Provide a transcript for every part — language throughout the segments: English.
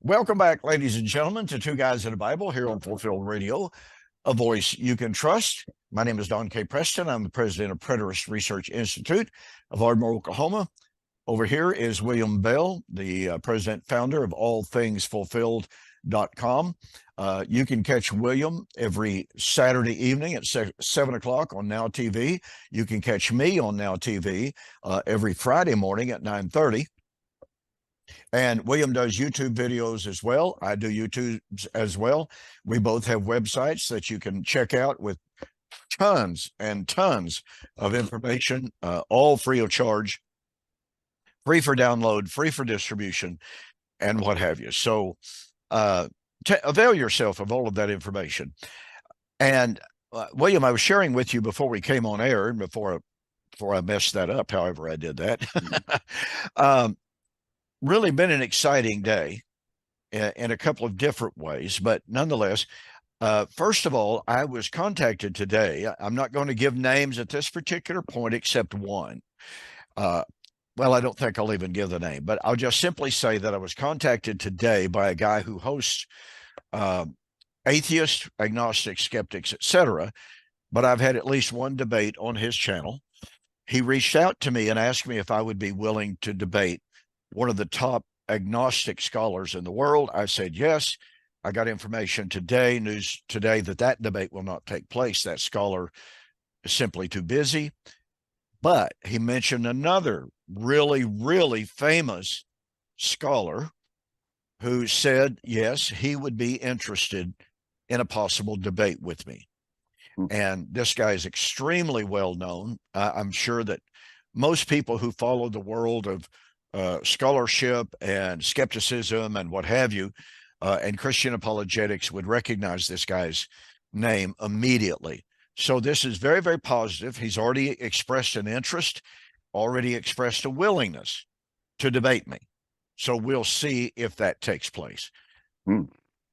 Welcome back, ladies and gentlemen, to Two Guys in the Bible here on Fulfilled Radio, a voice you can trust. My name is Don K. Preston. I'm the president of Preterist Research Institute of Ardmore, Oklahoma. Over here is William Bell, the president founder of allthingsfulfilled.com. You can catch William every Saturday evening at 7 o'clock on Now TV. You can catch me on Now TV every Friday morning at 9:30. And William does YouTube videos as well. I do YouTube as well. We both have websites that you can check out with tons and tons of information, all free of charge, free for download, free for distribution, and what have you. So avail yourself of all of that information. And William, I was sharing with you before we came on air, and before I messed that up, however I did that. Really been an exciting day in a couple of different ways, but nonetheless, first of all, I was contacted today. I'm not going to give names at this particular point except one. Well, I don't think I'll even give the name, but I'll just simply say that I was contacted today by a guy who hosts atheists, agnostics, skeptics, etc. But I've had at least one debate on his channel. He reached out to me and asked me if I would be willing to debate one of the top agnostic scholars in the world. I said yes. I got information today, news today, that debate will not take place. That scholar is simply too busy. But he mentioned another really, really famous scholar who said, yes, he would be interested in a possible debate with me. And this guy is extremely well known. I'm sure that most people who follow the world of scholarship and skepticism and what have you, and Christian apologetics would recognize this guy's name immediately. So this is very, very positive. He's already expressed an interest, already expressed a willingness to debate me. So we'll see if that takes place.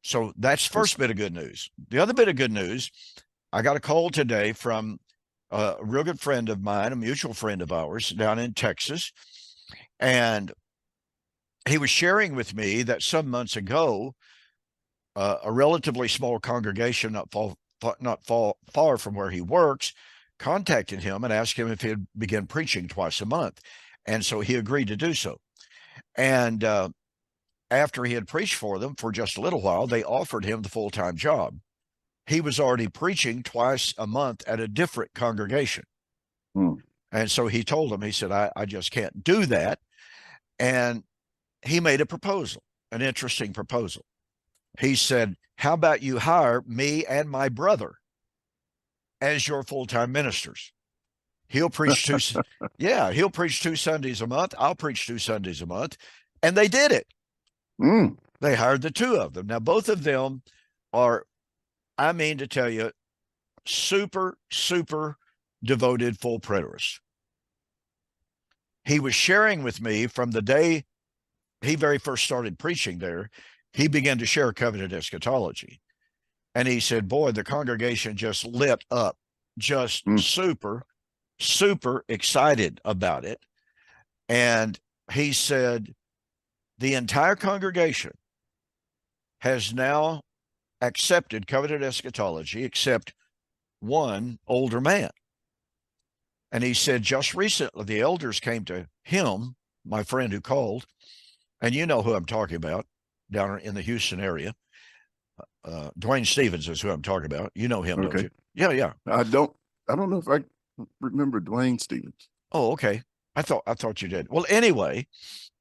So that's first bit of good news. The other bit of good news, I got a call today from a real good friend of mine, a mutual friend of ours down in Texas. And he was sharing with me that some months ago, a relatively small congregation not far from where he works contacted him and asked him if he'd begin preaching twice a month. And so he agreed to do so. And after he had preached for them for just a little while, they offered him the full-time job. He was already preaching twice a month at a different congregation. And so he told them, he said, I just can't do that. And he made a proposal, an interesting proposal. He said, how about you hire me and my brother as your full-time ministers? He'll preach he'll preach 2 Sundays a month. I'll preach 2 Sundays a month. And they did it. They hired the two of them. Now, both of them are, I mean to tell you, super, super devoted full preterists. He was sharing with me from the day he very first started preaching there, he began to share covenant eschatology. And he said, boy, the congregation just lit up, just super, super excited about it. And he said, the entire congregation has now accepted covenant eschatology except one older man. And he said, just recently, the elders came to him, my friend who called, and you know who I'm talking about down in the Houston area. Dwayne Stevens is who I'm talking about. You know him, don't you? Yeah. I don't know if I remember Dwayne Stevens. Oh, okay. I thought you did. Well, anyway,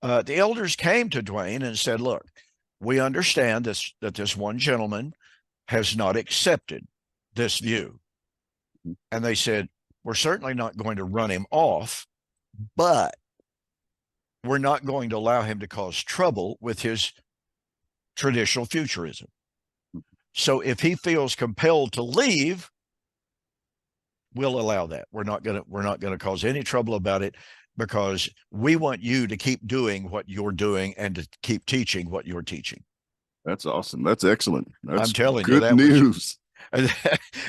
the elders came to Dwayne and said, look, we understand that this one gentleman has not accepted this view. And they said, we're certainly not going to run him off, but we're not going to allow him to cause trouble with his traditional futurism. So if he feels compelled to leave, we'll allow that. We're not going to cause any trouble about it, because we want you to keep doing what you're doing and to keep teaching what you're teaching. That's awesome. That's excellent. That's I'm telling you, that news.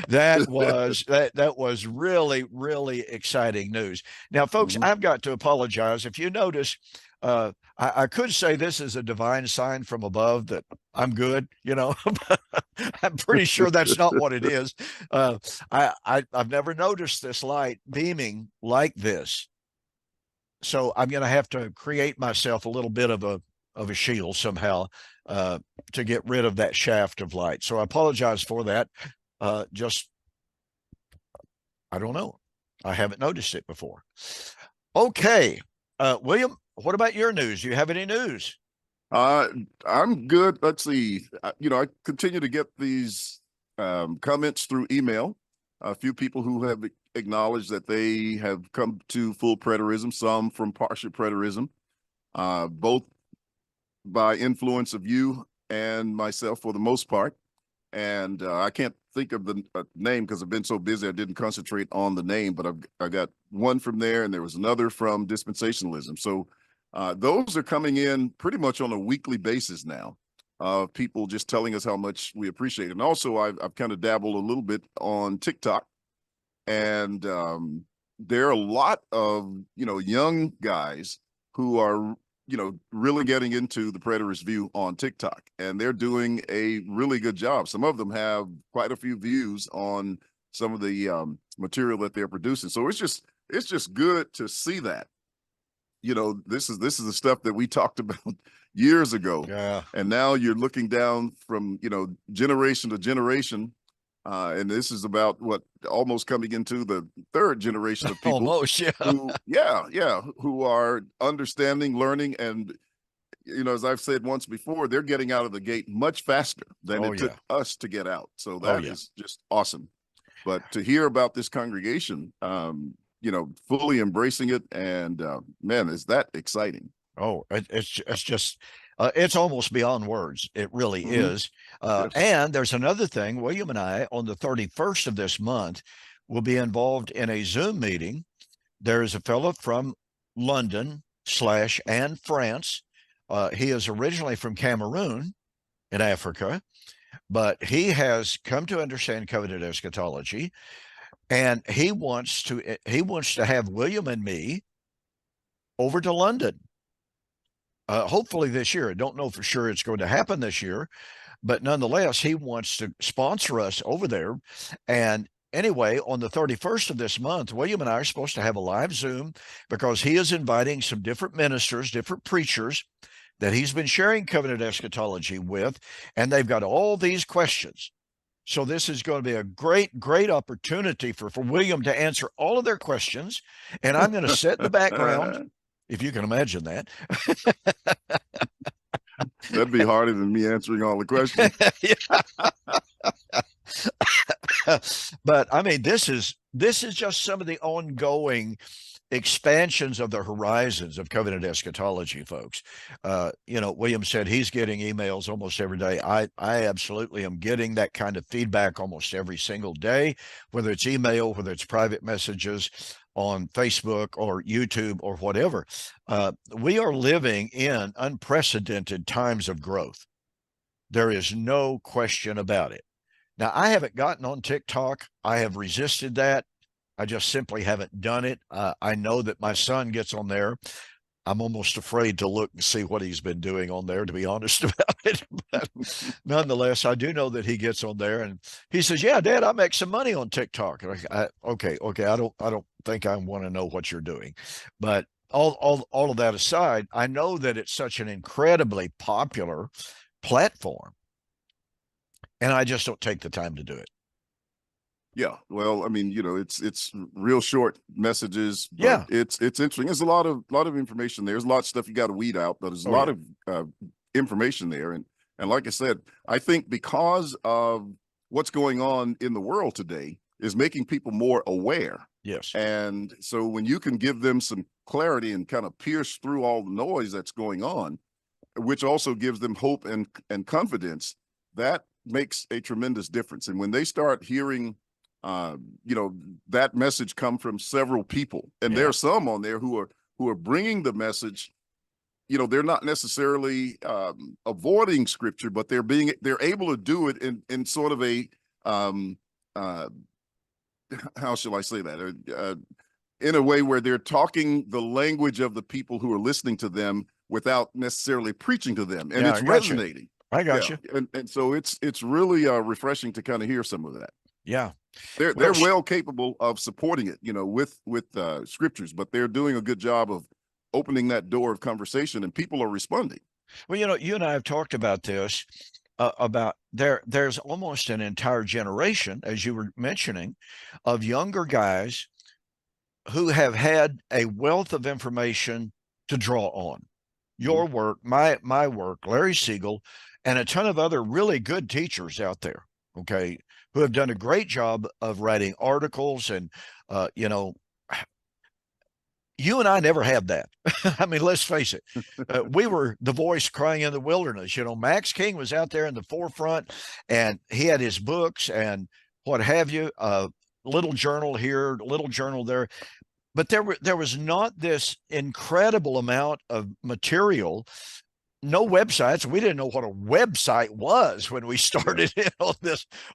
That was really, really exciting news. Now, folks, I've got to apologize. If you notice, I could say this is a divine sign from above that I'm good, but I'm pretty sure that's not what it is. Uh, I've never noticed this light beaming like this, so I'm going to have to create myself a little bit of a shield somehow uh, to get rid of that shaft of light. So I apologize for that. Just I don't know. I haven't noticed it before. Okay, William, what about your news? Do you have any news? Uh, I'm good. Let's see. I continue to get these comments through email. A few people who have acknowledged that they have come to full preterism, some from partial preterism, both by influence of you and myself for the most part. And I can't think of the name because I've been so busy I didn't concentrate on the name, but I got one from there, and there was another from dispensationalism. So those are coming in pretty much on a weekly basis now. People just telling us how much we appreciate it. And also, I've kind of dabbled a little bit on TikTok, and there are a lot of young guys who are really getting into the preterist view on TikTok, and they're doing a really good job. Some of them have quite a few views on some of the material that they're producing. So it's just good to see that. This is the stuff that we talked about years ago, Yeah, and now you're looking down from generation to generation, and this is about what almost coming into the third generation of people almost. Yeah. who, yeah, who are understanding, learning, and as I've said once before, they're getting out of the gate much faster than Oh it yeah. took us to get out. So Oh that yeah. is just awesome. But to hear about this congregation, fully embracing it, and man, is that exciting. Oh, it's just it's almost beyond words. It really Hmm. is. Yes. And there's another thing. William and I, on the 31st of this month, will be involved in a Zoom meeting. There is a fellow from London slash and France. He is originally from Cameroon in Africa, but he has come to understand covenant eschatology, and he wants to have William and me over to London. Hopefully this year. I don't know for sure it's going to happen this year, but nonetheless, he wants to sponsor us over there. And anyway, on the 31st of this month, William and I are supposed to have a live Zoom because he is inviting some different ministers, different preachers that he's been sharing covenant eschatology with, and they've got all these questions. So this is going to be a great, great opportunity for William to answer all of their questions. And I'm going to sit in the background, if you can imagine that. That'd be harder than me answering all the questions. But I mean, this is just some of the ongoing expansions of the horizons of covenant eschatology, folks. William said he's getting emails almost every day. I absolutely am getting that kind of feedback almost every single day, whether it's email, whether it's private messages on Facebook or YouTube or whatever. We are living in unprecedented times of growth. There is no question about it. Now, I haven't gotten on TikTok. I have resisted that. I just simply haven't done it. I know that my son gets on there. I'm almost afraid to look and see what he's been doing on there, to be honest about it. But nonetheless, I do know that he gets on there and he says, "Yeah, Dad, I make some money on TikTok." And okay. I don't think I want to know what you're doing, but all of that aside, I know that it's such an incredibly popular platform, and I just don't take the time to do it. Yeah, well, I mean, it's real short messages, but Yeah. it's interesting. There's a lot of information there. There's a lot of stuff you got to weed out, but there's a Oh lot yeah. of information there. And like I said, I think because of what's going on in the world today is making people more aware. Yes. And so when you can give them some clarity and kind of pierce through all the noise that's going on, which also gives them hope and confidence, that makes a tremendous difference. And when they start hearing uh, you know, that message come from several people, and there Yeah. are some on there who are bringing the message. They're not necessarily avoiding scripture, but they're able to do it in sort of a um, uh, how shall I say that? in a way where they're talking the language of the people who are listening to them without necessarily preaching to them, and Yeah, it's I got you. resonating. I got Yeah, you. and so it's really refreshing to kind of hear some of that. Yeah. They're Well, well capable of supporting it, you know, with scriptures, but they're doing a good job of opening that door of conversation, and people are responding. well, you and I have talked about this about there's almost an entire generation, as you were mentioning, of younger guys who have had a wealth of information to draw on. Your work, my work, Larry Siegel, and a ton of other really good teachers out there, okay, who have done a great job of writing articles and you know, you and I never had that. I mean, let's face it. We were the voice crying in the wilderness. You know, Max King was out there in the forefront, and he had his books and what have you. Little journal here, little journal there, but there was not this incredible amount of material. No websites. We didn't know what a website was when we started in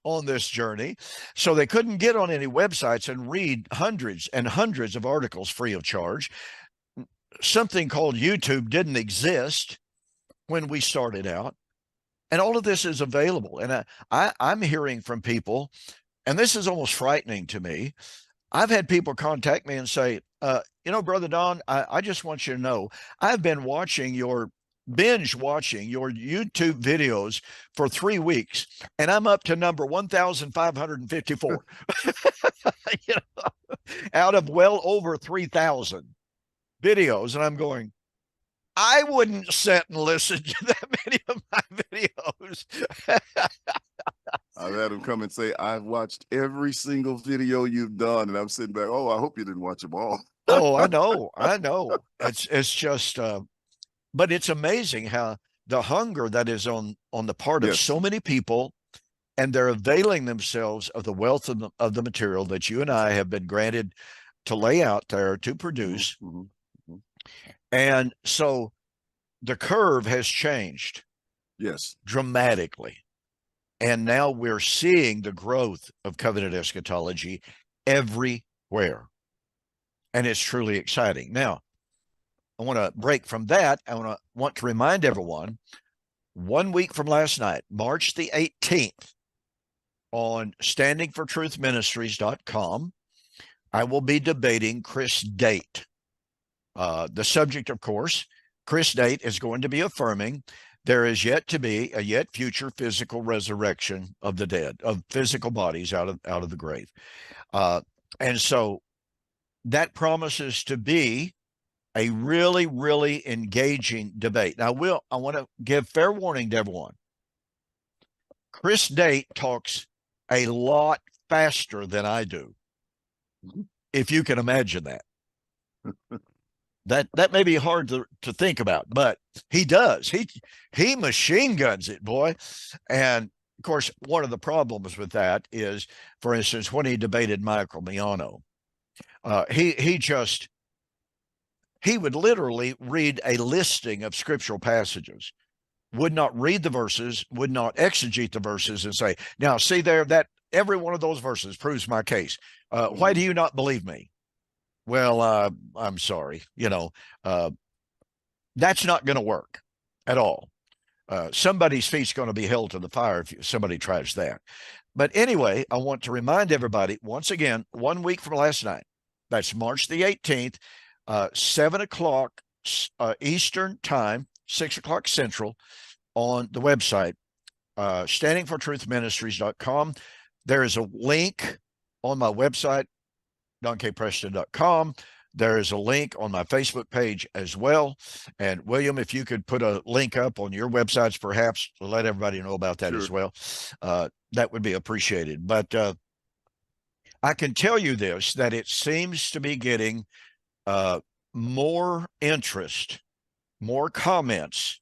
on this journey. So they couldn't get on any websites and read hundreds and hundreds of articles free of charge. Something called YouTube didn't exist when we started out. And all of this is available. And I'm hearing from people, and this is almost frightening to me. I've had people contact me and say, you know, Brother Don, I just want you to know, I've been binge watching your YouTube videos for 3 weeks, and I'm up to number 1,554 you know, out of well over 3,000 videos. And I'm going, I wouldn't sit and listen to that many of my videos. I've had them come and say, I've watched every single video you've done. And I'm sitting back, oh, I hope you didn't watch them all. Oh, I know. It's just, but it's amazing how the hunger that is on the part of so many people, and they're availing themselves of the wealth of the material that you and I have been granted to lay out there to produce. And so the curve has changed. Yes. Dramatically. And now we're seeing the growth of covenant eschatology everywhere. And it's truly exciting. Now, I want to break from that. I want to remind everyone, 1 week from last night, March the 18th, on standingfortruthministries.com, I will be debating Chris Date. The subject, of course, Chris Date is going to be affirming there is yet to be a yet future physical resurrection of the dead, of physical bodies out of the grave. And so that promises to be a really, really engaging debate. Now, I want to give fair warning to everyone. Chris Date talks a lot faster than I do, if you can imagine that. That may be hard to think about, but he does. He machine guns it, boy. And of course, one of the problems with that is, for instance, when he debated Michael Miano, he would literally read a listing of scriptural passages, would not read the verses, would not exegete the verses, and say, now see there, that every one of those verses proves my case. Why do you not believe me? Well, I'm sorry, that's not going to work at all. Somebody's feet's going to be held to the fire if somebody tries that. But anyway, I want to remind everybody once again, 1 week from last night, that's March the 18th, 7 o'clock Eastern time, 6 o'clock Central, on the website, standingfortruthministries.com. There is a link on my website, donkpreston.com. There is a link on my Facebook page as well. And William, if you could put a link up on your websites, perhaps, to let everybody know about that as well, that would be appreciated. But I can tell you this, that it seems to be getting more interest, more comments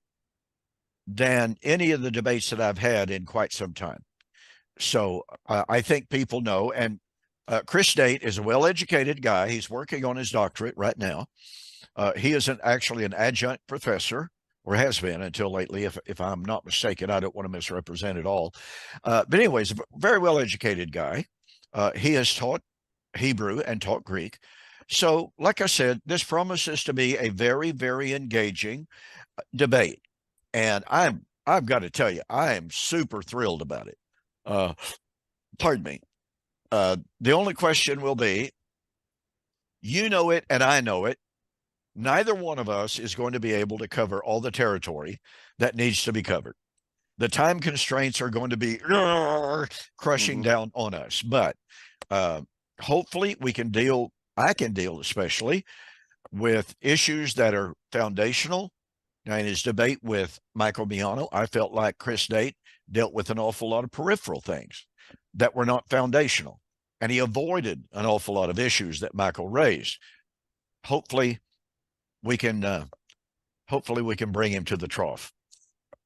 than any of the debates that I've had in quite some time. So I think people know. And Chris Date is a well-educated guy. He's working on his doctorate right now. He is actually an adjunct professor, or has been until lately, if I'm not mistaken. I don't want to misrepresent it all. But anyways, a very well-educated guy. He has taught Hebrew and taught Greek. So, like I said, this promises to be a very, very engaging debate. And I've got to tell you, I am super thrilled about it. Uh, pardon me. The only question will be, you know it and I know it. Neither one of us is going to be able to cover all the territory that needs to be covered. The time constraints are going to be crushing down on us, but uh, hopefully we can deal, I can deal especially with issues that are foundational. Now, in his debate with Michael Miano, I felt like Chris Date dealt with an awful lot of peripheral things that were not foundational, and he avoided an awful lot of issues that Michael raised. Hopefully, we can bring him to the trough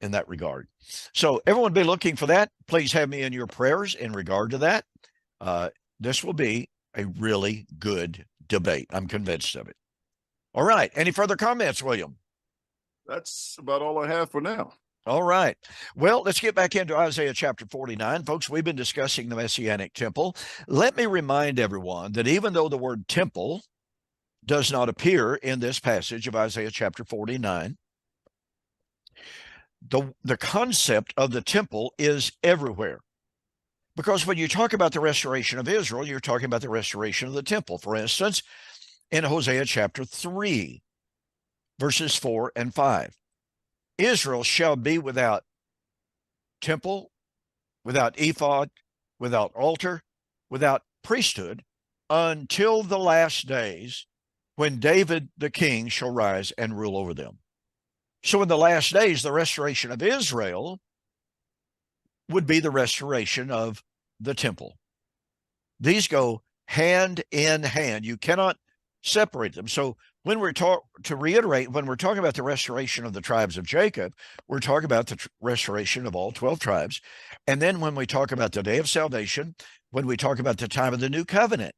in that regard. So, everyone, be looking for that. Please have me in your prayers in regard to that. This will be a really good debate. I'm convinced of it. All right. Any further comments, William? That's about all I have for now. All right. Well, let's get back into Isaiah chapter 49. Folks, we've been discussing the Messianic temple. Let me remind everyone that even though the word temple does not appear in this passage of Isaiah chapter 49, the concept of the temple is everywhere. Because when you talk about the restoration of Israel, you're talking about the restoration of the temple. For instance, in Hosea chapter 3, verses 4 and 5. Israel shall be without temple, without ephod, without altar, without priesthood, until the last days, when David the king shall rise and rule over them. So in the last days, the restoration of Israel would be the restoration of the temple. These go hand in hand. You cannot separate them. So when we're to reiterate, when we're talking about the restoration of the tribes of Jacob, we're talking about the restoration of all 12 tribes. And then when we talk about the day of salvation, when we talk about the time of the new covenant,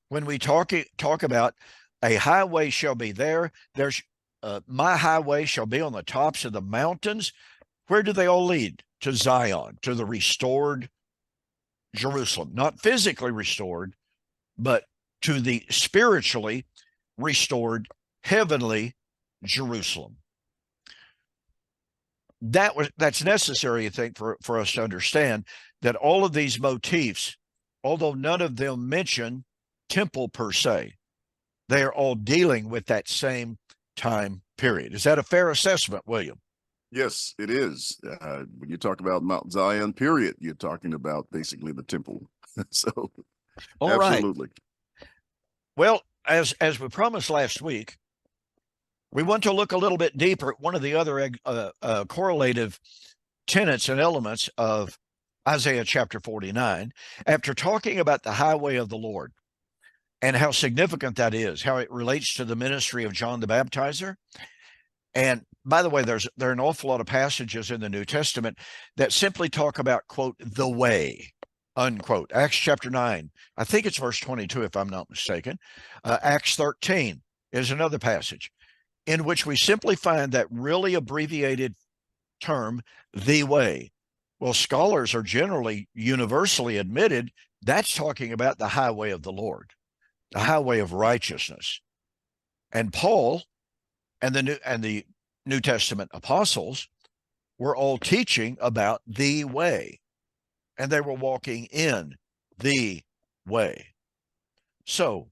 when we talk about a highway shall be there, there's my highway shall be on the tops of the mountains. Where do they all lead? To Zion, to the restored Jerusalem, not physically restored, but to the spiritually restored heavenly Jerusalem. That's necessary, I think, for us to understand that all of these motifs, although none of them mention temple per se, they are all dealing with that same time period. Is that a fair assessment, William? Yes, it is. When you talk about Mount Zion, period, you're talking about basically the temple. So, All absolutely. Right. Well, as we promised last week, we want to look a little bit deeper at one of the other correlative tenets and elements of Isaiah chapter 49. After talking about the highway of the Lord and how significant that is, how it relates to the ministry of John the Baptizer. And by the way, there are an awful lot of passages in the New Testament that simply talk about, quote, the way, unquote. Acts chapter 9, I think it's verse 22, if I'm not mistaken. Acts 13 is another passage in which we simply find that really abbreviated term, the way. Well, scholars are generally universally admitted that's talking about the highway of the Lord, the highway of righteousness. And Paul and the New Testament apostles were all teaching about the way, and they were walking in the way. So,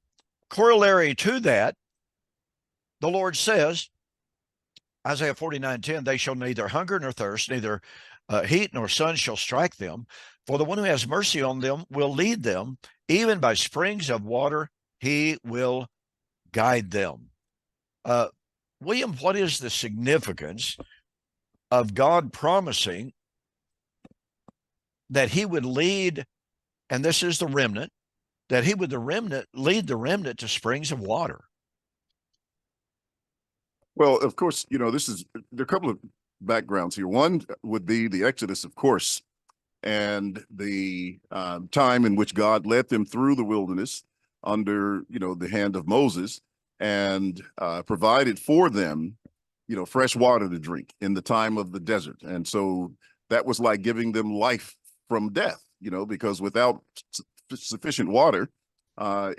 corollary to that, the Lord says, Isaiah 49:10, they shall neither hunger nor thirst, neither heat nor sun shall strike them. For the one who has mercy on them will lead them, even by springs of water, he will guide them. William, what is the significance of God promising that he would lead, and this is the remnant, that he would lead the remnant to springs of water? Well, of course, there are a couple of backgrounds here. One would be the Exodus, of course, and the time in which God led them through the wilderness under, the hand of Moses, and provided for them, fresh water to drink in the time of the desert. And so that was like giving them life from death, because without sufficient water, at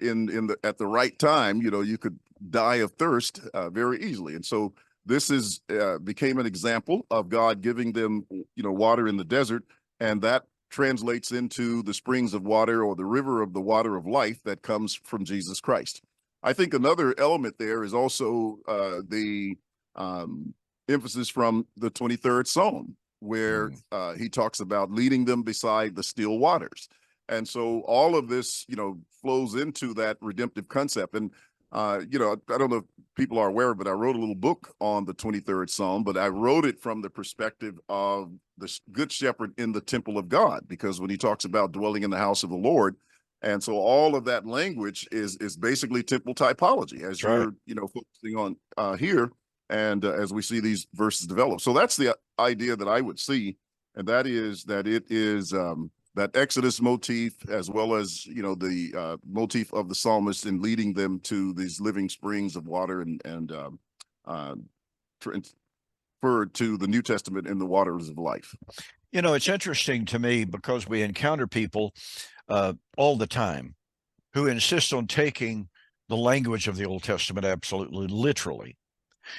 the right time, you could die of thirst very easily. And so this is became an example of God giving them, water in the desert, and that translates into the springs of water, or the river of the water of life that comes from Jesus Christ. I think another element there is also the emphasis from the 23rd Psalm, where he talks about leading them beside the still waters. And so all of this, flows into that redemptive concept. And, I don't know if people are aware, but I wrote a little book on the 23rd Psalm, but I wrote it from the perspective of the good shepherd in the temple of God, because when he talks about dwelling in the house of the Lord, and so all of that language is basically temple typology, as That's right. you're, focusing on here, and as we see these verses develop. So that's the idea that I would see, and that is that it is that Exodus motif, as well as the motif of the psalmist in leading them to these living springs of water, and transferred to the New Testament in the waters of life. It's interesting to me because we encounter people all the time who insist on taking the language of the Old Testament absolutely literally.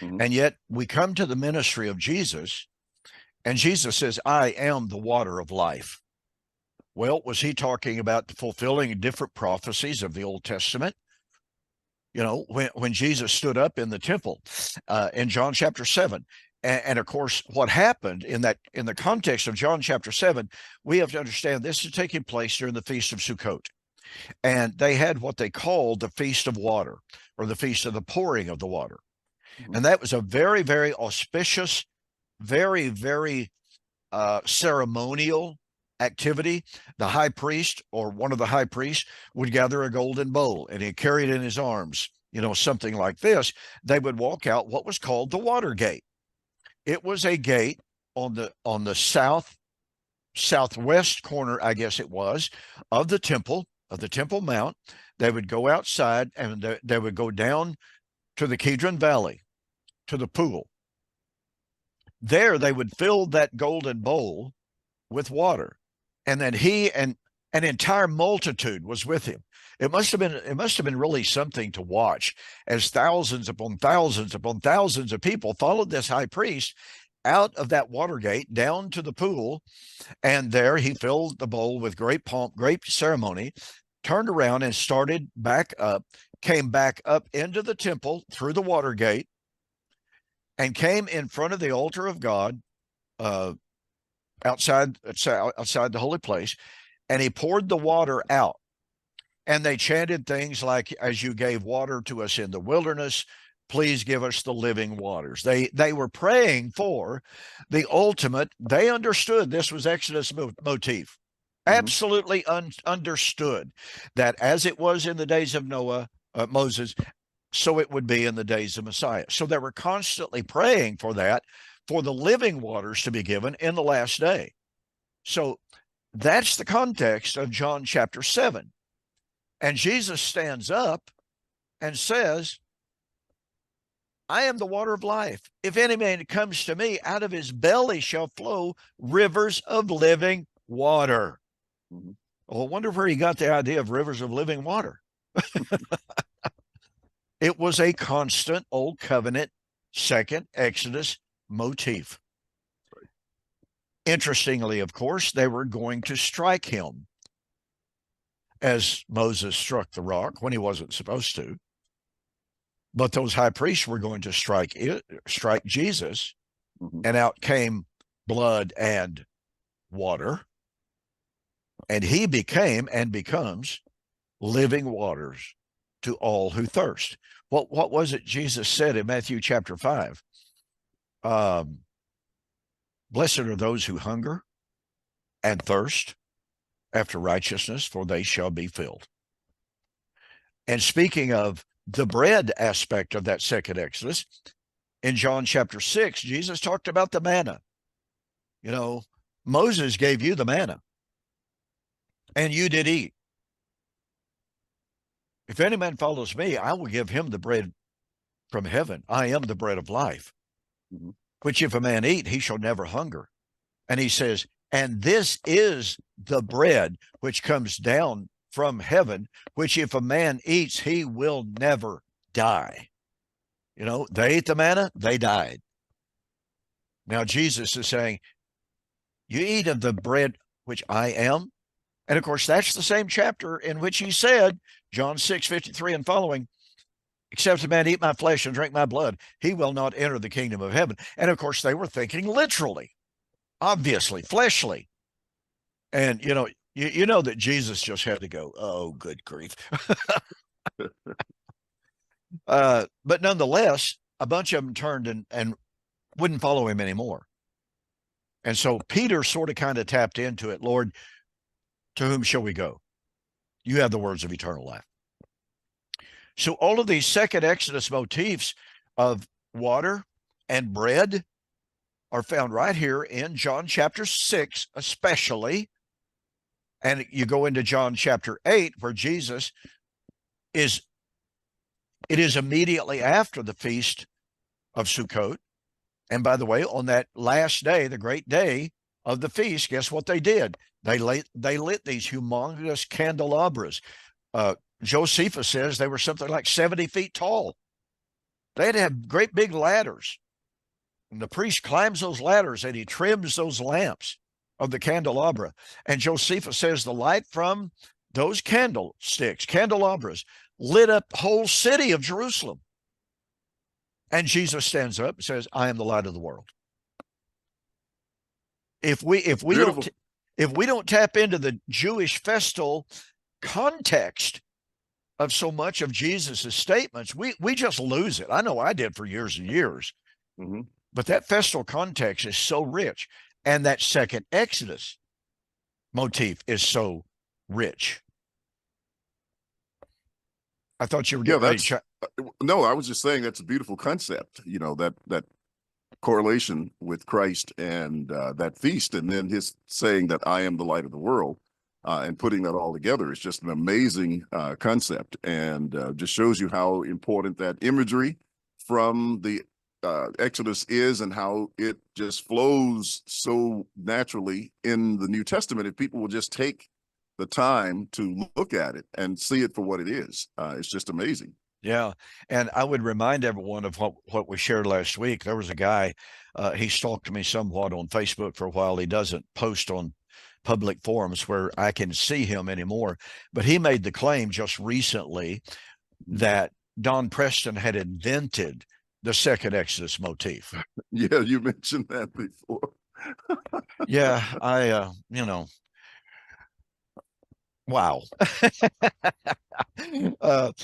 Mhm. And yet we come to the ministry of Jesus, and Jesus says, I am the water of life. Well, was he talking about fulfilling different prophecies of the Old Testament? When Jesus stood up in the temple in John chapter 7. And of course, what happened in the context of John chapter 7, we have to understand this is taking place during the Feast of Sukkot. And they had what they called the Feast of Water, or the Feast of the Pouring of the Water. Mhm. And that was a very, very auspicious, very, very ceremonial activity. The high priest, or one of the high priests, would gather a golden bowl, and he carried in his arms, something like this. They would walk out what was called the water gate. It was a gate on the southwest corner, I guess it was, of the Temple Mount. They would go outside, and they would go down to the Kidron Valley, to the pool. There they would fill that golden bowl with water, and then he and an entire multitude was with him. It must have been really something to watch, as thousands upon thousands upon thousands of people followed this high priest out of that water gate down to the pool. And there he filled the bowl with great pomp, great ceremony, turned around and started back up, came back up into the temple through the water gate, and came in front of the altar of God, uh, outside the holy place, and he poured the water out. And they chanted things like, as you gave water to us in the wilderness, please give us the living waters. They were praying for the ultimate. They understood this was Exodus motif. Mhm. Absolutely understood that as it was in the days of Moses, so it would be in the days of Messiah. So they were constantly praying for that, for the living waters to be given in the last day. So that's the context of John chapter 7. And Jesus stands up and says, I am the water of life. If any man comes to me, out of his belly shall flow rivers of living water. Mhm. Well, I wonder where he got the idea of rivers of living water. It was a constant Old Covenant, second Exodus motif. Interestingly, of course, they were going to strike him, as Moses struck the rock when he wasn't supposed to. But those high priests were going to strike Jesus, Mhm. and out came blood and water, and he became and becomes living waters to all who thirst. What was it Jesus said in Matthew chapter 5? Blessed are those who hunger and thirst after righteousness, for they shall be filled. And speaking of the bread aspect of that second Exodus, in John chapter 6, Jesus talked about the manna. Moses gave you the manna, and you did eat. If any man follows me, I will give him the bread from heaven. I am the bread of life, Mhm. which if a man eat, he shall never hunger. And he says, and this is the bread which comes down from heaven, which if a man eats, he will never die. You know, they ate the manna, they died. Now Jesus is saying, you eat of the bread which I am. And of course, that's the same chapter in which he said, John 6:53 and following, except a man eat my flesh and drink my blood, he will not enter the kingdom of heaven. And of course, they were thinking literally, obviously, fleshly. And, you know that Jesus just had to go, oh, good grief. But nonetheless, a bunch of them turned and wouldn't follow him anymore. And so Peter sort of kind of tapped into it. Lord, to whom shall we go? You have the words of eternal life. So all of these second Exodus motifs of water and bread are found right here in John chapter 6, especially. And you go into John chapter 8, where Jesus it is immediately after the feast of Sukkot. And by the way, on that last day, the great day of the feast, guess what they did? They lit these humongous candelabras. Josephus says they were something like 70 feet tall. They had to have great big ladders. And the priest climbs those ladders and he trims those lamps of the candelabra. And Josephus says the light from those candlesticks, candelabras, lit up the whole city of Jerusalem. And Jesus stands up and says, I am the light of the world. If we don't tap into the Jewish festal context of so much of Jesus's statements, we just lose it. I know I did for years and years. Mm-hmm. But that festal context is so rich. And that second Exodus motif is so rich. I thought you were getting ready to no, I was just saying that's a beautiful concept, that correlation with Christ and that feast, and then his saying that I am the light of the world, and putting that all together is just an amazing concept, and just shows you how important that imagery from the Exodus is, and how it just flows so naturally in the New Testament if people will just take the time to look at it and see it for what it is. It's just amazing. Yeah. And I would remind everyone of what we shared last week. There was a guy, he stalked me somewhat on Facebook for a while. He doesn't post on public forums where I can see him anymore, but he made the claim just recently that Don Preston had invented the second Exodus motif. Yeah, you mentioned that before. Yeah, wow.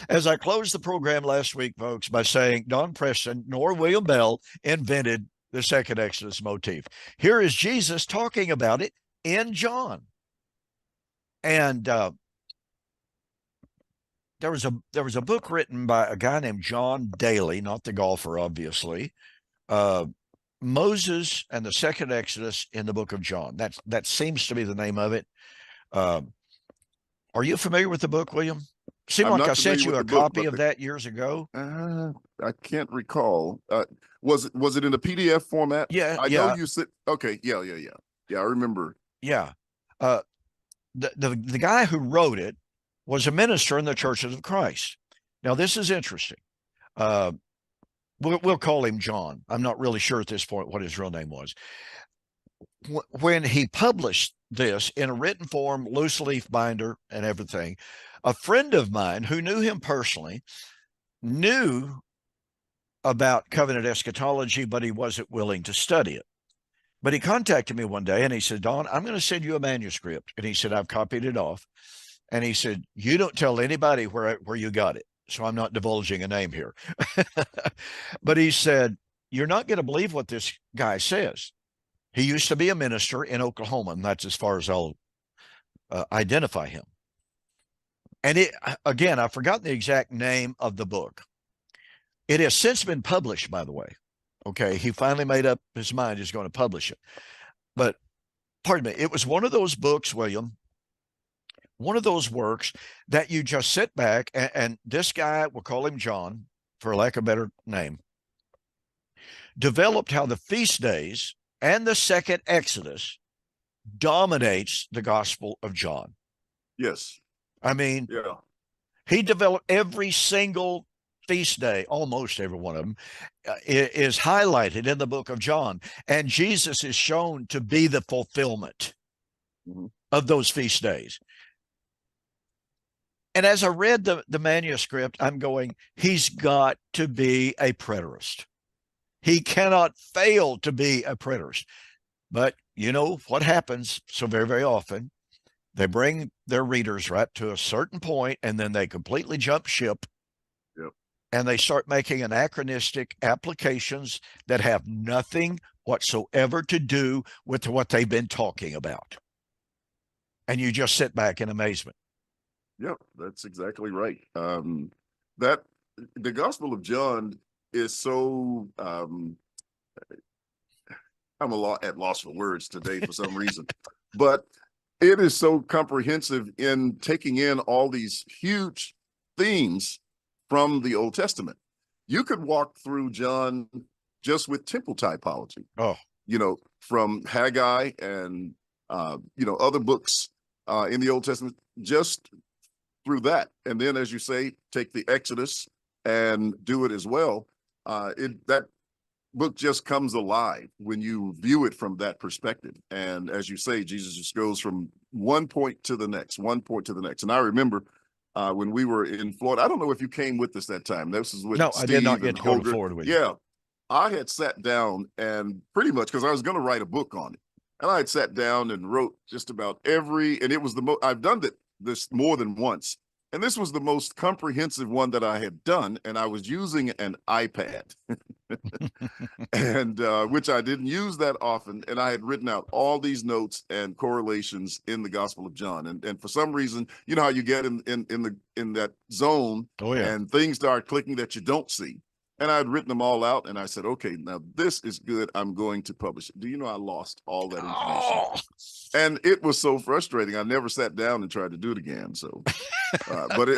As I closed the program last week, folks, by saying Don Preston nor William Bell invented the second Exodus motif. Here is Jesus talking about it in John. And there was a book written by a guy named John Daly, not the golfer, obviously. Moses and the second Exodus in the book of John. That seems to be the name of it. Are you familiar with the book, William? Seemed like I sent you a copy of that years ago. I can't recall. Was it in a PDF format? Yeah, I know you said. Okay, yeah. I remember. Yeah, the guy who wrote it was a minister in the Churches of Christ. Now this is interesting. We'll call him John. I'm not really sure at this point what his real name was. When he published this in a written form, loose leaf binder and everything, a friend of mine who knew him personally knew about covenant eschatology, but he wasn't willing to study it. But he contacted me one day and he said, Don, I'm going to send you a manuscript. And he said, I've copied it off. And he said, you don't tell anybody where you got it. So I'm not divulging a name here. But he said, you're not going to believe what this guy says. He used to be a minister in Oklahoma, and that's as far as I'll identify him. And again, I've forgotten the exact name of the book. It has since been published, by the way. Okay, he finally made up his mind he's going to publish it. But, pardon me, it was one of those books, William, one of those works that you just sit back, and this guy, we'll call him John, for lack of a better name, developed how the feast days and the second Exodus dominates the Gospel of John. Yes. I mean, Yeah. he developed every single feast day, almost every one of them, is highlighted in the book of John. And Jesus is shown to be the fulfillment of those feast days. And as I read the manuscript, I'm going, he's got to be a preterist. He cannot fail to be a preterist. But you know what happens so very, very often? They bring their readers right to a certain point, and then they completely jump ship. Yep. And they start making anachronistic applications that have nothing whatsoever to do with what they've been talking about. And you just sit back in amazement. Yep, that's exactly right. That the Gospel of John is so I'm at loss for words today for some reason, but it is so comprehensive in taking in all these huge themes from the Old Testament. You could walk through John just with temple typology. Oh, From Haggai and other books in the Old Testament, just through that. And then, as you say, take the Exodus and do it as well. That book just comes alive when you view it from that perspective. And as you say, Jesus just goes from one point to the next, one point to the next. And I remember when we were in Florida, I don't know if you came with us that time. This is with no, Steve I did not and get to go to Holger. Florida with you. Yeah. I had sat down and pretty much because I was going to write a book on it. And I had sat down and wrote just about and it was I've done this more than once. And this was the most comprehensive one that I had done. And I was using an iPad, and which I didn't use that often. And I had written out all these notes and correlations in the Gospel of John. And for some reason, you know how you get in that zone, Oh, yeah. and things start clicking that you don't see. And I had written them all out, and I said, okay, now this is good. I'm going to publish it. Do you know I lost all that information? Oh. And it was so frustrating. I never sat down and tried to do it again. So, but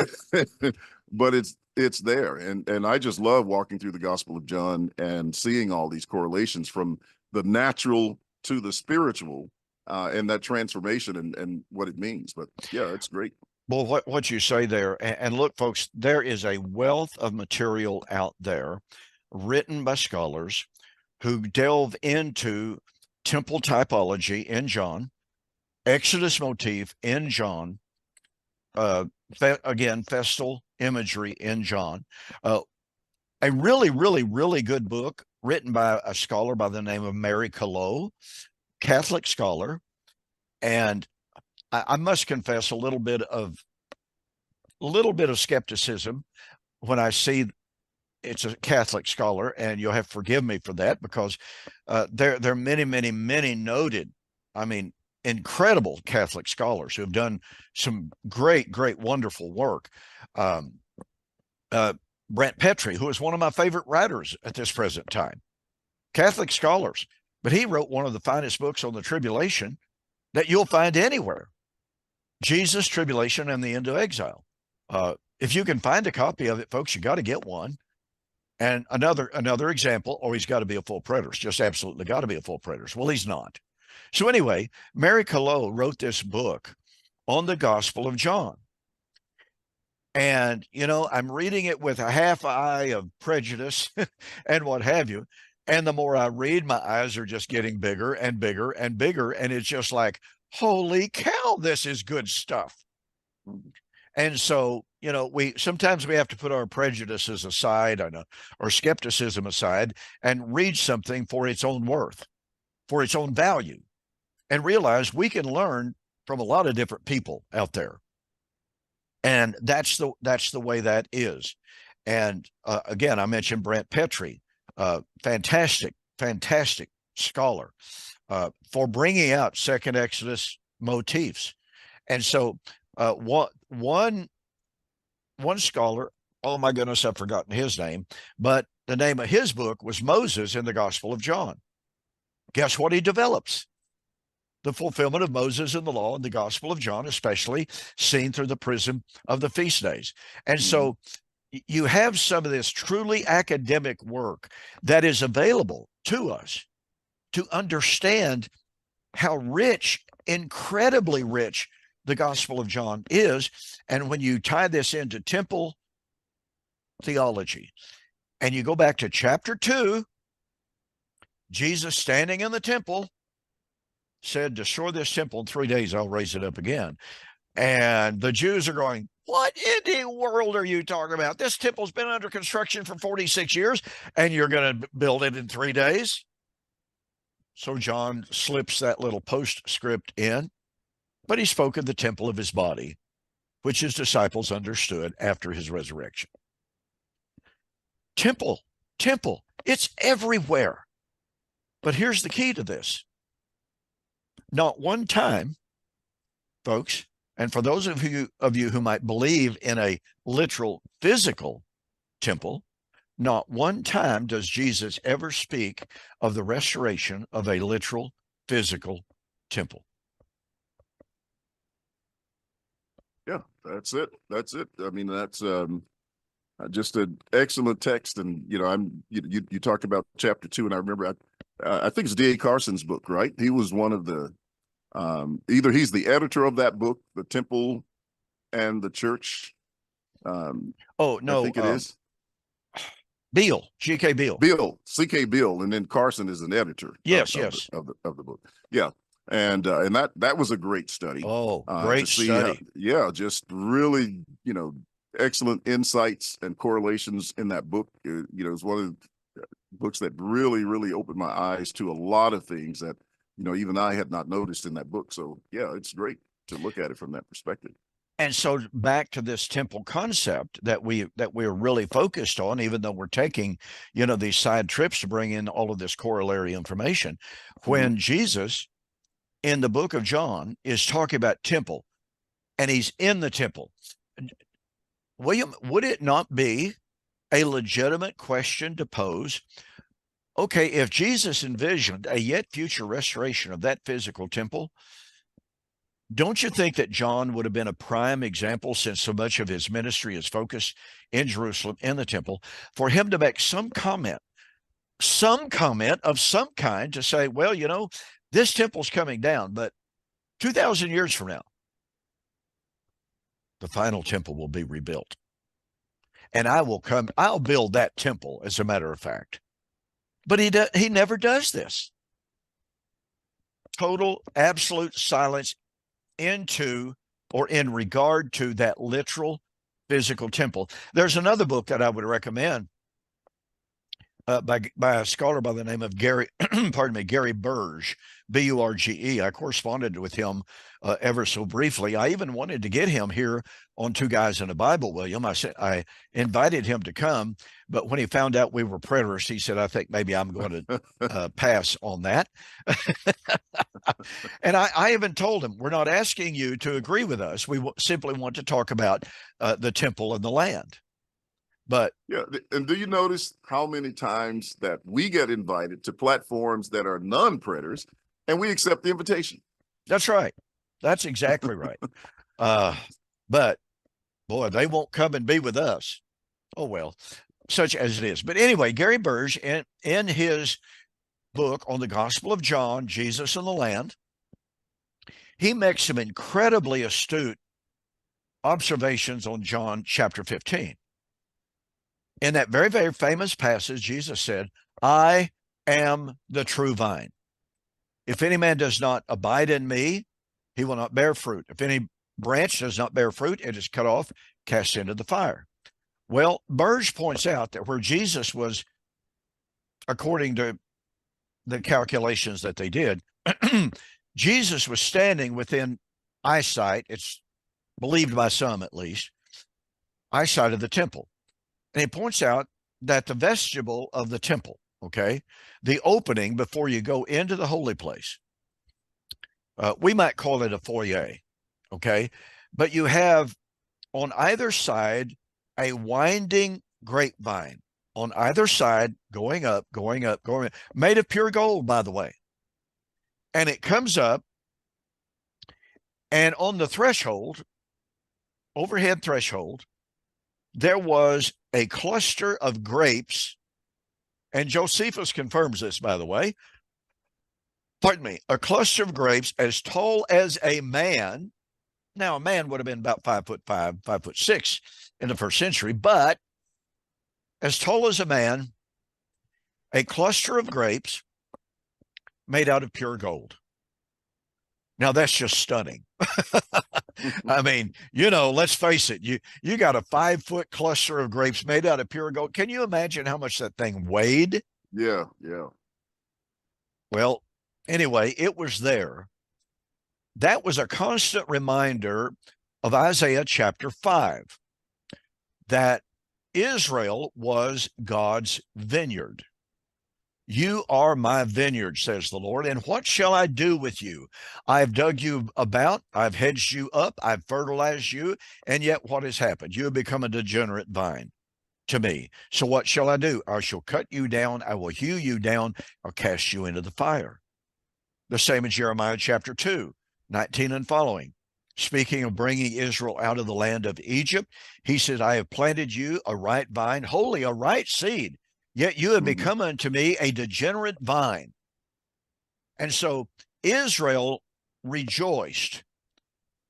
it's there, and I just love walking through the Gospel of John and seeing all these correlations from the natural to the spiritual, and that transformation and what it means. But yeah, it's great. Well, what you say there, and look, folks, there is a wealth of material out there written by scholars who delve into temple typology in John, Exodus motif in John, again, festal imagery in John. A really, really, really good book written by a scholar by the name of Mary Collot, Catholic scholar. And I must confess a little bit of skepticism when I see it's a Catholic scholar, and you'll have to forgive me for that, because there are many, many, many noted, I mean, incredible Catholic scholars who have done some great, great, wonderful work. Brent Petrie, who is one of my favorite writers at this present time, Catholic scholars, but he wrote one of the finest books on the tribulation that you'll find anywhere. Jesus, Tribulation, and the End of Exile. If you can find a copy of it, folks, you got to get one. And another example, he's got to be a full preterist, just absolutely got to be a full preterist. Well, he's not. So anyway, Mary Collot wrote this book on the Gospel of John. And, I'm reading it with a half eye of prejudice and what have you. And the more I read, my eyes are just getting bigger and bigger and bigger. And it's just like, holy cow, this is good stuff. And so, sometimes we have to put our prejudices aside or skepticism aside and read something for its own worth, for its own value, and realize we can learn from a lot of different people out there. And that's the way that is. And again, I mentioned Brent Petrie, fantastic scholar for bringing out Second Exodus motifs. And so one scholar, oh my goodness, I've forgotten his name, but the name of his book was Moses in the Gospel of John. Guess what he develops? The fulfillment of Moses in the law in the Gospel of John, especially seen through the prism of the feast days. And so you have some of this truly academic work that is available to us to understand how rich, incredibly rich, the Gospel of John is. And when you tie this into temple theology and you go back to chapter 2, Jesus standing in the temple said, destroy this temple in 3 days, I'll raise it up again. And the Jews are going, what in the world are you talking about? This temple's been under construction for 46 years and you're going to build it in 3 days? So John slips that little postscript in, but he spoke of the temple of his body, which his disciples understood after his resurrection. Temple, it's everywhere. But here's the key to this. Not one time, folks, and for those of you who might believe in a literal physical temple, not one time does Jesus ever speak of the restoration of a literal physical temple. Yeah, that's it. That's it. I mean, that's just an excellent text. And, you know, you talked about chapter 2, and I remember, I think it's D.A. Carson's book, right? He was one of the, either he's the editor of that book, The Temple and the Church. Oh, no. I think it is. Beale, G.K. Beale. Beale, C.K. Beale, and then Carson is an editor. Yes, of the book. Yeah. And that was a great study. Oh, great study. Just really, you know, excellent insights and correlations in that book. You know, it's one of the books that really, really opened my eyes to a lot of things that, you know, even I had not noticed in that book. So yeah, it's great to look at it from that perspective. And so back to this temple concept that we're really focused on, even though we're taking, you know, these side trips to bring in all of this corollary information. When Jesus in the book of John is talking about temple and he's in the temple, William, would it not be a legitimate question to pose? Okay, if Jesus envisioned a yet future restoration of that physical temple, don't you think that John would have been a prime example, since so much of his ministry is focused in Jerusalem, in the temple, for him to make some comment of some kind to say, well, you know, this temple's coming down, but 2,000 years from now, the final temple will be rebuilt. And I'll build that temple, as a matter of fact. But he never does this. Total, absolute silence into or in regard to that literal physical temple. There's another book that I would recommend by a scholar by the name of Gary Burge, B-U-R-G-E. I corresponded with him ever so briefly. I even wanted to get him here on Two Guys in a Bible, William. I invited him to come, but when he found out we were preterists, he said, I think maybe I'm going to pass on that. And I even told him, we're not asking you to agree with us. We simply want to talk about the temple and the land. But yeah, and do you notice how many times that we get invited to platforms that are non-predators and we accept the invitation? That's right. That's exactly right. But boy, they won't come and be with us. Oh, well, such as it is. But anyway, Gary Burge, in his book on the Gospel of John, Jesus and the Land, he makes some incredibly astute observations on John chapter 15. In that very, very famous passage, Jesus said, I am the true vine. If any man does not abide in me, he will not bear fruit. If any branch does not bear fruit, it is cut off, cast into the fire. Well, Burge points out that where Jesus was, according to the calculations that they did, Jesus was standing within eyesight, it's believed by some at least, eyesight of the temple. And he points out that the vestibule of the temple, okay, the opening before you go into the holy place, we might call it a foyer, okay, but you have on either side a winding grapevine on either side, going up, made of pure gold, by the way. And it comes up, and on the threshold, overhead threshold, there was a cluster of grapes, and Josephus confirms this, by the way. Pardon me, a cluster of grapes as tall as a man, Now, a man would have been about 5'5", 5'6" in the first century, but as tall as a man, a cluster of grapes made out of pure gold. Now that's just stunning. I mean, let's face it. You got a 5-foot cluster of grapes made out of pure gold. Can you imagine how much that thing weighed? Yeah, yeah. Well, anyway, it was there. That was a constant reminder of Isaiah chapter 5, that Israel was God's vineyard. You are my vineyard, says the Lord, and what shall I do with you? I've dug you about, I've hedged you up, I've fertilized you, and yet what has happened? You have become a degenerate vine to me. So what shall I do? I shall cut you down, I will hew you down, I'll cast you into the fire. The same in Jeremiah chapter 2, 19 and following. Speaking of bringing Israel out of the land of Egypt, he said, I have planted you a right vine, wholly a right seed, yet you have become unto me a degenerate vine. And so Israel rejoiced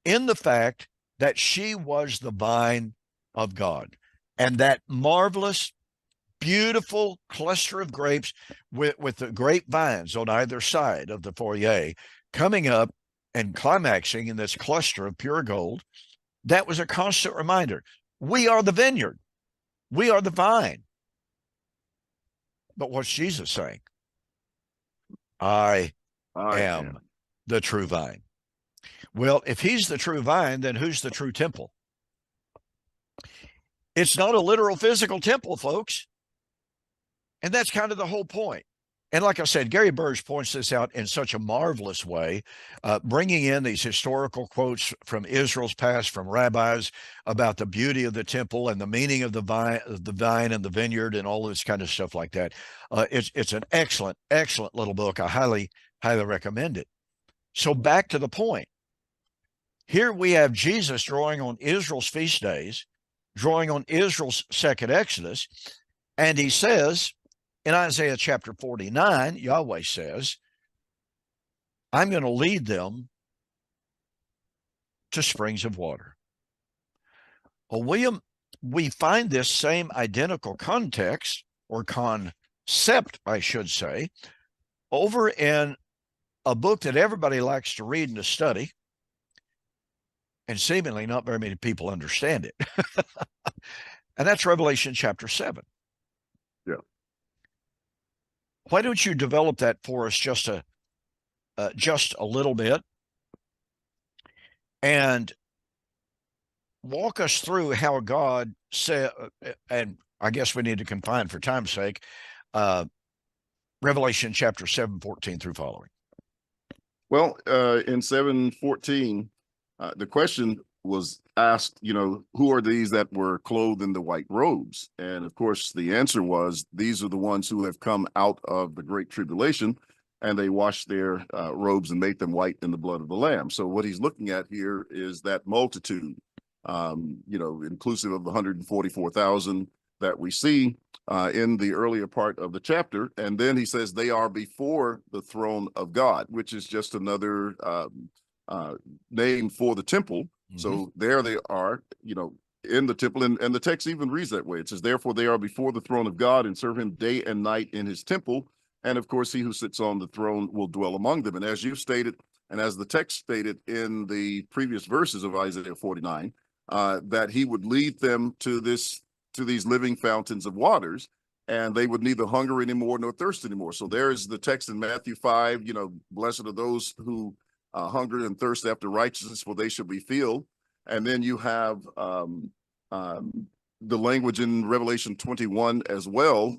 in the fact that she was the vine of God. And that marvelous, beautiful cluster of grapes with the grapevines on either side of the foyer coming up and climaxing in this cluster of pure gold, that was a constant reminder. We are the vineyard. We are the vine. But what's Jesus saying? I am the true vine. Well, if he's the true vine, then who's the true temple? It's not a literal physical temple, folks. And that's kind of the whole point. And like I said, Gary Burge points this out in such a marvelous way, bringing in these historical quotes from Israel's past, from rabbis, about the beauty of the temple and the meaning of the vine and the vineyard and all this kind of stuff like that. It's an excellent, excellent little book. I highly, highly recommend it. So back to the point. Here we have Jesus drawing on Israel's feast days, drawing on Israel's second Exodus, and he says, in Isaiah chapter 49, Yahweh says, I'm going to lead them to springs of water. Well, William, we find this same identical context or concept, I should say, over in a book that everybody likes to read and to study, and seemingly not very many people understand it. And that's Revelation chapter 7. Yeah. Why don't you develop that for us just a little bit and walk us through how God said, and I guess we need to confine for time's sake, Revelation chapter 7, 14 through following. Well, in 7:14, the question was asked, who are these that were clothed in the white robes? And of course, the answer was, these are the ones who have come out of the great tribulation, and they washed their robes and made them white in the blood of the Lamb. So what he's looking at here is that multitude, inclusive of the 144,000 that we see in the earlier part of the chapter. And then he says they are before the throne of God, which is just another name for the temple. Mm-hmm. So there they are, in the temple, and the text even reads that way. It says, therefore they are before the throne of God and serve him day and night in his temple. And of course, he who sits on the throne will dwell among them. And as you stated, and as the text stated in the previous verses of Isaiah 49, that he would lead them to these living fountains of waters, and they would neither hunger anymore nor thirst anymore. So there's the text in Matthew 5, blessed are those who hunger and thirst after righteousness, for they shall be filled. And then you have the language in Revelation 21 as well,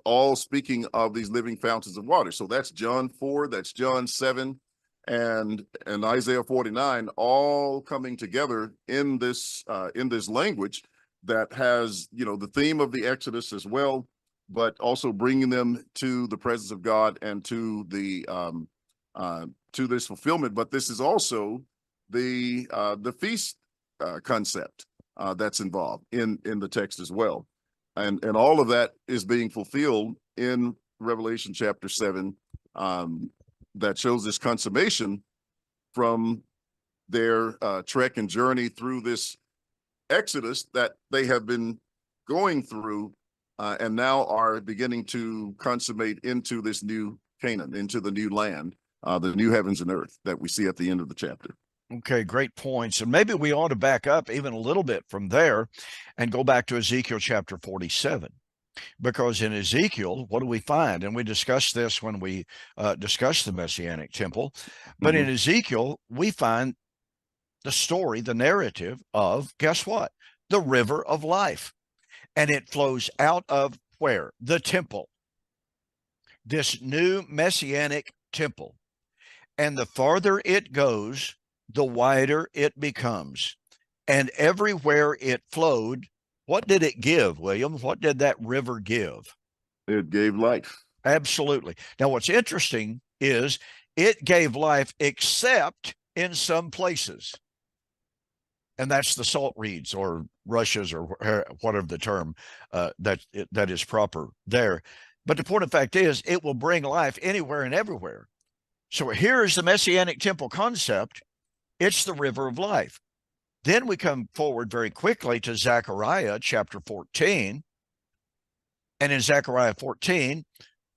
all speaking of these living fountains of water. So that's John 4, that's John 7, and Isaiah 49, all coming together in this language that has, the theme of the Exodus as well, but also bringing them to the presence of God and to the to this fulfillment. But this is also the feast concept that's involved in the text as well, and all of that is being fulfilled in Revelation chapter 7, that shows this consummation from their trek and journey through this Exodus that they have been going through, and now are beginning to consummate into this new Canaan, into the new land, the new heavens and earth that we see at the end of the chapter. Okay, great points. And maybe we ought to back up even a little bit from there and go back to Ezekiel chapter 47. Because in Ezekiel, what do we find? And we discussed this when we discussed the Messianic temple. But in Ezekiel, we find the story, the narrative of, guess what? The river of life. And it flows out of where? The temple. This new Messianic temple. And the farther it goes, the wider it becomes. And everywhere it flowed, what did it give, William? What did that river give? It gave life. Absolutely. Now, what's interesting is it gave life except in some places. And that's the salt reeds or rushes or whatever the term that is proper there. But the point of fact is it will bring life anywhere and everywhere. So here's the Messianic temple concept. It's the river of life. Then we come forward very quickly to Zechariah chapter 14. And in Zechariah 14,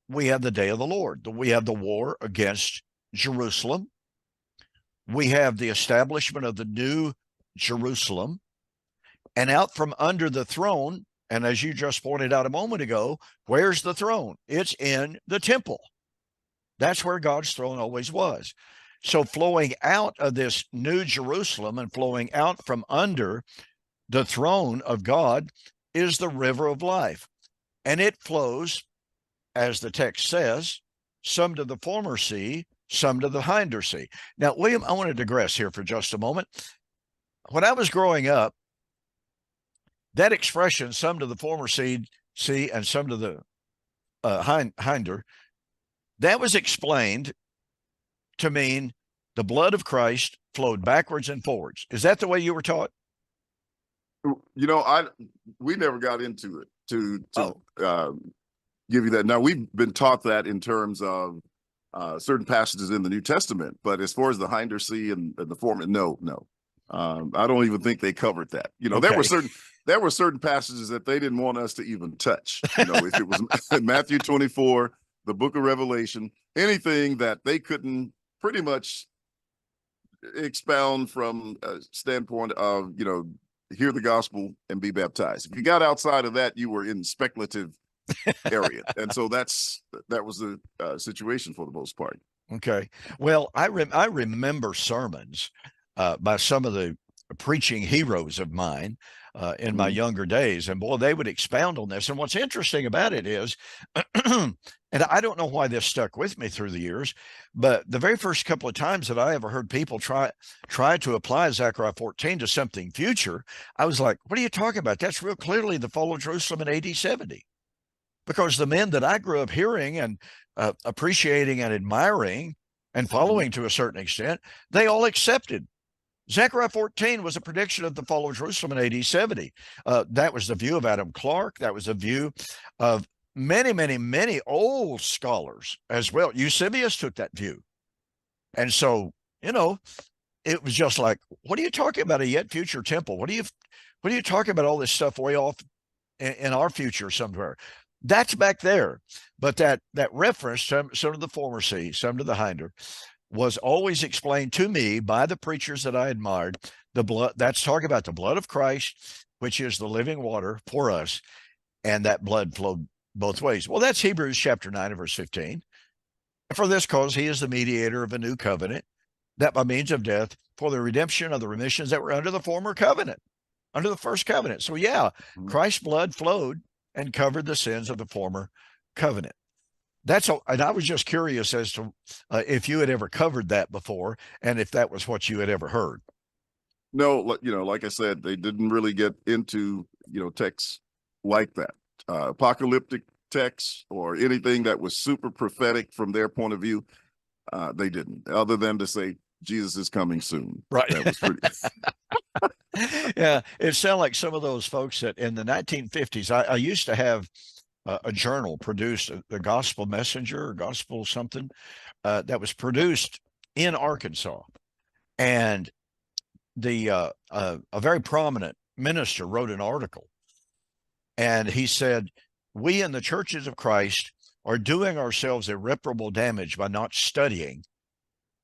we have the day of the Lord. We have the war against Jerusalem. We have the establishment of the new Jerusalem. And out from under the throne, and as you just pointed out a moment ago, where's the throne? It's in the temple. That's where God's throne always was. So flowing out of this new Jerusalem and flowing out from under the throne of God is the river of life. And it flows, as the text says, some to the former sea, some to the hinder sea. Now, William, I want to digress here for just a moment. When I was growing up, that expression, some to the former sea and some to the hinder, that was explained to mean the blood of Christ flowed backwards and forwards. Is that the way you were taught? We never got into it to give you that. Now, we've been taught that in terms of certain passages in the New Testament, but as far as the hinder sea and the former, no. I don't even think they covered that. Okay. There were certain passages that they didn't want us to even touch. If it was Matthew 24, the book of Revelation, anything that they couldn't pretty much expound from a standpoint of, hear the gospel and be baptized. If you got outside of that, you were in speculative area. And so that was the situation for the most part. Okay. Well, I remember sermons by some of the preaching heroes of mine in my younger days. And boy, they would expound on this. And what's interesting about it is, and I don't know why this stuck with me through the years, but the very first couple of times that I ever heard people try to apply Zechariah 14 to something future, I was like, what are you talking about? That's real clearly the fall of Jerusalem in AD 70. Because the men that I grew up hearing and appreciating and admiring and following to a certain extent, they all accepted. Zechariah 14 was a prediction of the fall of Jerusalem in AD 70. That was the view of Adam Clarke. That was the view of many old scholars as well. Eusebius took that view. And so, it was just like, what are you talking about, a yet future temple? What are you talking about all this stuff way off in our future somewhere? That's back there. But that reference, some to the former sea, some to the hinder, was always explained to me by the preachers that I admired. The blood, that's talking about the blood of Christ, which is the living water for us. And that blood flowed both ways. Well, that's Hebrews chapter 9 and verse 15. For this cause, he is the mediator of a new covenant, that by means of death, for the redemption of the remissions that were under the former covenant, under the first covenant. So yeah, Christ's blood flowed and covered the sins of the former covenant. And I was just curious as to if you had ever covered that before, and if that was what you had ever heard. No, like I said, they didn't really get into, texts like that, apocalyptic texts or anything that was super prophetic from their point of view. They didn't, other than to say Jesus is coming soon. Right. That was pretty. Yeah, it sounded like some of those folks that in the 1950s, I used to have a journal produced, the Gospel Messenger or Gospel something, that was produced in Arkansas. And a very prominent minister wrote an article, and he said, we in the churches of Christ are doing ourselves irreparable damage by not studying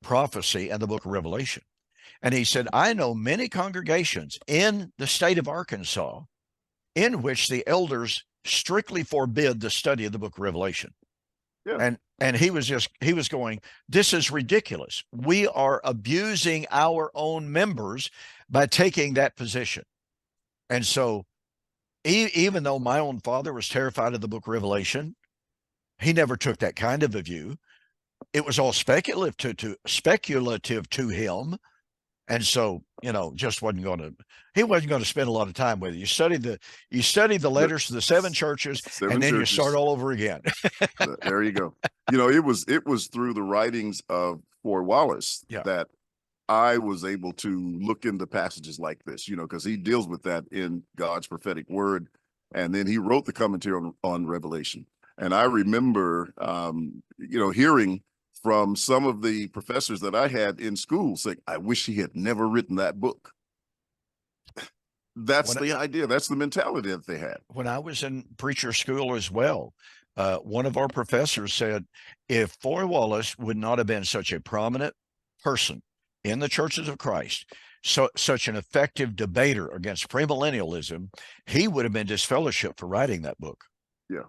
prophecy and the book of Revelation. And he said, I know many congregations in the state of Arkansas in which the elders strictly forbid the study of the book of Revelation. Yeah. And he was going, this is ridiculous. We are abusing our own members by taking that position. And so even though my own father was terrified of the book of Revelation, he never took that kind of a view. It was all speculative to him. And so, just wasn't going to spend a lot of time with it. You study the letters to the seven churches, and then you start all over again. There you go. It was through the writings of Wallace that I was able to look into passages like this, because he deals with that in God's prophetic word. And then he wrote the commentary on Revelation. And I remember, hearing from some of the professors that I had in school saying, I wish he had never written that book. That's the idea. That's the mentality that they had. When I was in preacher school as well, one of our professors said, if Foy Wallace would not have been such a prominent person in the churches of Christ, such an effective debater against premillennialism, he would have been disfellowshipped for writing that book. Yeah.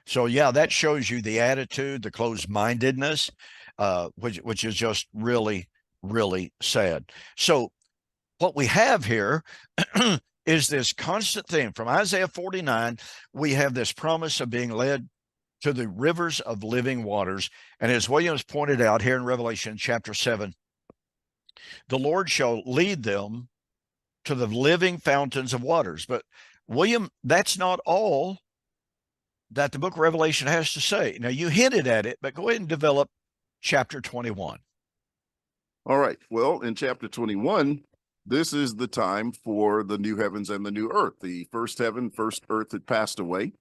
So that shows you the attitude, the closed-mindedness, which is just really, really sad. So what we have here is this constant theme from Isaiah 49. We have this promise of being led to the rivers of living waters. And as Williams pointed out here in Revelation chapter 7, the Lord shall lead them to the living fountains of waters. But William, that's not all that the book of Revelation has to say. Now, you hinted at it, but go ahead and develop chapter 21. All right. Well, in chapter 21, this is the time for the new heavens and the new earth. The first heaven, first earth had passed away.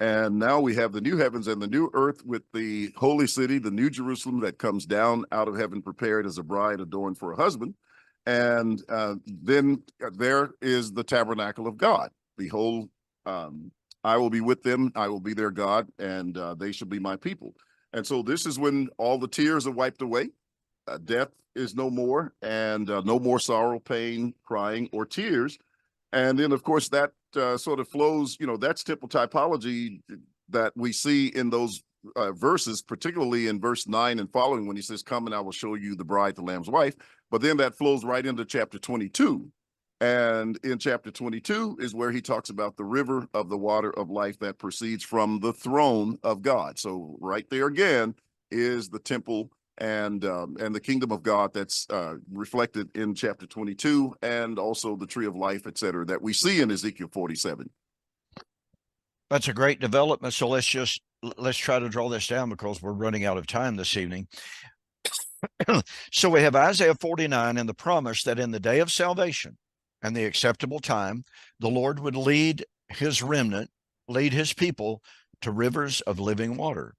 And now we have the new heavens and the new earth with the holy city, the new Jerusalem that comes down out of heaven, prepared as a bride adorned for a husband. And then there is the tabernacle of God. Behold, I will be with them. I will be their God, and they shall be my people. And so this is when all the tears are wiped away. Death is no more, and no more sorrow, pain, crying, or tears. And then, of course, that sort of flows, that's typology that we see in those verses, particularly in verse 9 and following, when he says, come and I will show you the bride, the Lamb's wife. But then that flows right into chapter 22. And in chapter 22 is where he talks about the river of the water of life that proceeds from the throne of God. So right there again is the temple and the kingdom of God that's reflected in chapter 22, and also the tree of life, etc., that we see in Ezekiel 47. That's a great development. So let's try to draw this down because we're running out of time this evening. So we have Isaiah 49 and the promise that in the day of salvation and the acceptable time, the Lord would lead his remnant, lead his people to rivers of living water.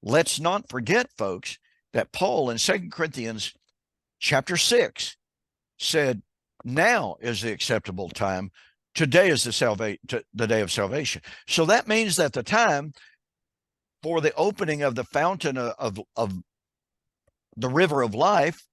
Let's not forget, folks, that Paul in 2 Corinthians chapter 6 said, now is the acceptable time. Today is the day of salvation. So that means that the time for the opening of the fountain of the river of life,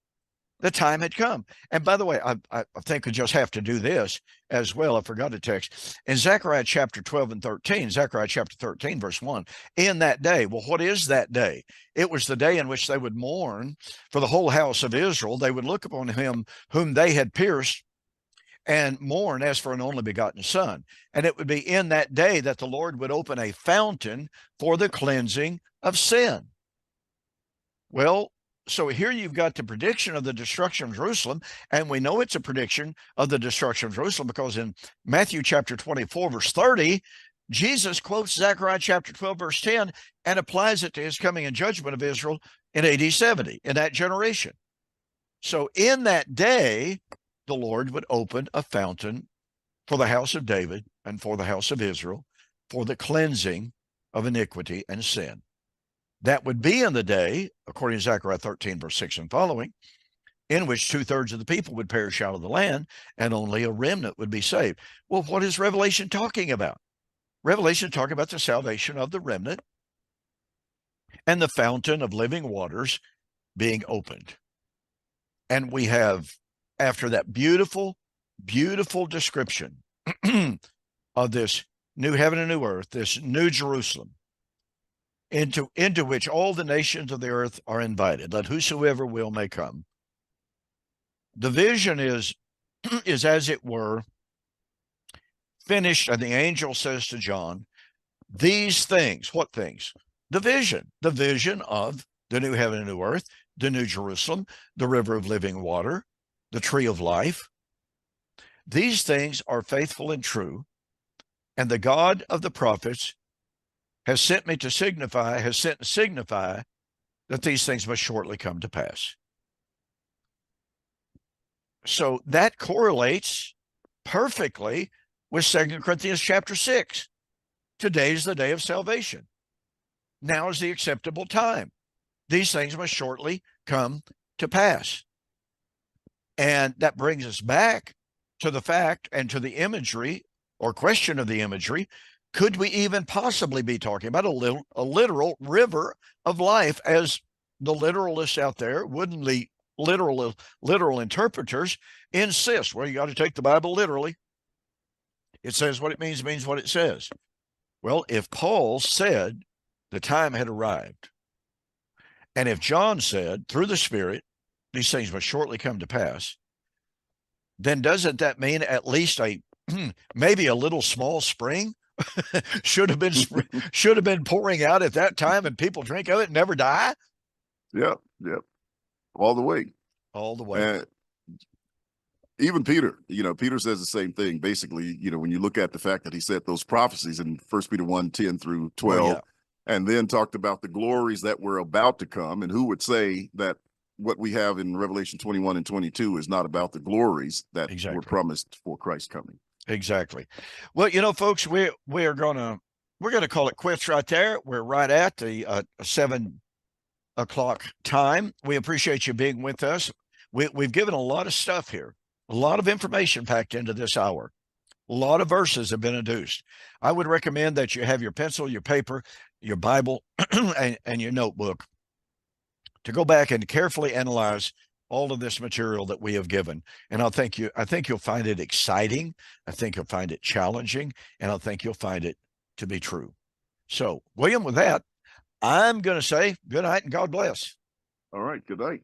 the time had come. And by the way, I think we just have to do this as well. I forgot a text. In Zechariah chapter 12 and 13, Zechariah chapter 13, verse 1, in that day. Well, what is that day? It was the day in which they would mourn for the whole house of Israel. They would look upon him whom they had pierced and mourn as for an only begotten son. And it would be in that day that the Lord would open a fountain for the cleansing of sin. Well, so here you've got the prediction of the destruction of Jerusalem, and we know it's a prediction of the destruction of Jerusalem because in Matthew chapter 24, verse 30, Jesus quotes Zechariah chapter 12, verse 10, and applies it to his coming and judgment of Israel in AD 70, in that generation. So in that day, the Lord would open a fountain for the house of David and for the house of Israel for the cleansing of iniquity and sin. That would be in the day, according to Zechariah 13, verse 6 and following, in which 2/3 of the people would perish out of the land and only a remnant would be saved. Well, what is Revelation talking about? Revelation is talking about the salvation of the remnant and the fountain of living waters being opened. And we have, after that beautiful, beautiful description of this new heaven and new earth, this new Jerusalem, into which all the nations of the earth are invited. Let whosoever will may come. The vision is as it were finished, and the angel says to John, these things, what things? The vision of the new heaven and new earth, the new Jerusalem, the river of living water, the tree of life. These things are faithful and true, and the God of the prophets has sent me to signify that these things must shortly come to pass. So that correlates perfectly with 2 Corinthians chapter 6. Today is the day of salvation. Now is the acceptable time. These things must shortly come to pass. And that brings us back to the fact and to the imagery or question of the imagery. Could we even possibly be talking about a literal river of life, as the literalists out there, woodenly literal interpreters, insist? Well, you got to take the Bible literally. It says what it means what it says. Well, if Paul said the time had arrived, and if John said through the Spirit these things must shortly come to pass, then doesn't that mean at least maybe a little small spring should have been pouring out at that time, and people drink of it and never die? Yep. All the way. And even Peter, Peter says the same thing. Basically, when you look at the fact that he said those prophecies in 1 Peter 1:10 through 12, and then talked about the glories that were about to come, and who would say that what we have in Revelation 21 and 22 is not about the glories that were promised for Christ's coming. Exactly. Well, folks, we're gonna call it quits right there. We're right at the 7 o'clock time. We appreciate you being with us. We've given a lot of stuff here, a lot of information packed into this hour. A lot of verses have been adduced. I would recommend that you have your pencil, your paper, your Bible, and your notebook to go back and carefully analyze all of this material that we have given. And I think you'll find it exciting. I think you'll find it challenging, and I think you'll find it to be true. So, William, with that, I'm going to say good night and God bless. All right. Good night.